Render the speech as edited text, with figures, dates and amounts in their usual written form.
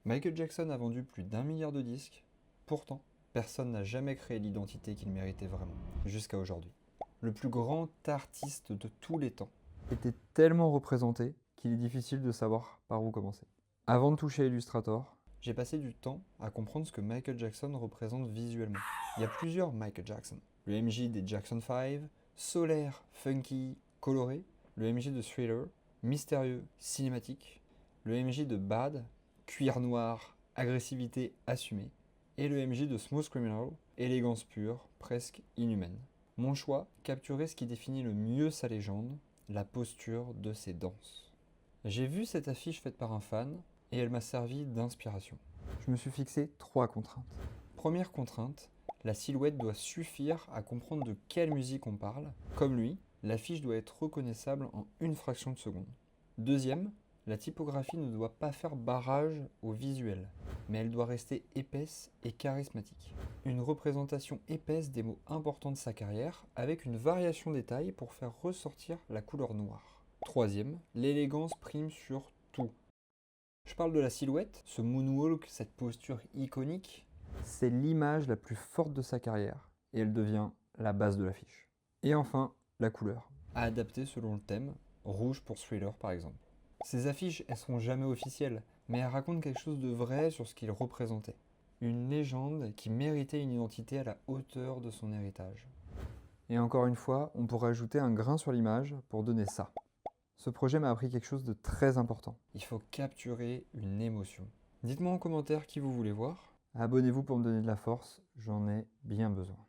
Michael Jackson a vendu plus d'1 milliard de disques, pourtant, personne n'a jamais créé l'identité qu'il méritait vraiment, jusqu'à aujourd'hui. Le plus grand artiste de tous les temps était tellement représenté qu'il est difficile de savoir par où commencer. Avant de toucher Illustrator, j'ai passé du temps à comprendre ce que Michael Jackson représente visuellement. Il y a plusieurs Michael Jackson. Le MJ des Jackson 5, solaire, funky, coloré, le MJ de Thriller, mystérieux, cinématique, le MJ de Bad, cuir noir, agressivité assumée, et le MJ de Smooth Criminal, élégance pure, presque inhumaine. Mon choix, capturer ce qui définit le mieux sa légende, la posture de ses danses. J'ai vu cette affiche faite par un fan, et elle m'a servi d'inspiration. Je me suis fixé 3 contraintes. Première contrainte, la silhouette doit suffire à comprendre de quelle musique on parle. Comme lui, l'affiche doit être reconnaissable en une fraction de seconde. Deuxième, la typographie ne doit pas faire barrage au visuel, mais elle doit rester épaisse et charismatique. Une représentation épaisse des mots importants de sa carrière, avec une variation des tailles pour faire ressortir la couleur noire. Troisième, l'élégance prime sur tout. Je parle de la silhouette, ce moonwalk, cette posture iconique, c'est l'image la plus forte de sa carrière, et elle devient la base de l'affiche. Et enfin, la couleur, à adapter selon le thème, rouge pour Thriller par exemple. Ces affiches, elles seront jamais officielles, mais elles racontent quelque chose de vrai sur ce qu'il représentait. Une légende qui méritait une identité à la hauteur de son héritage. Et encore une fois, on pourrait ajouter un grain sur l'image pour donner ça. Ce projet m'a appris quelque chose de très important. Il faut capturer une émotion. Dites-moi en commentaire qui vous voulez voir. Abonnez-vous pour me donner de la force, j'en ai bien besoin.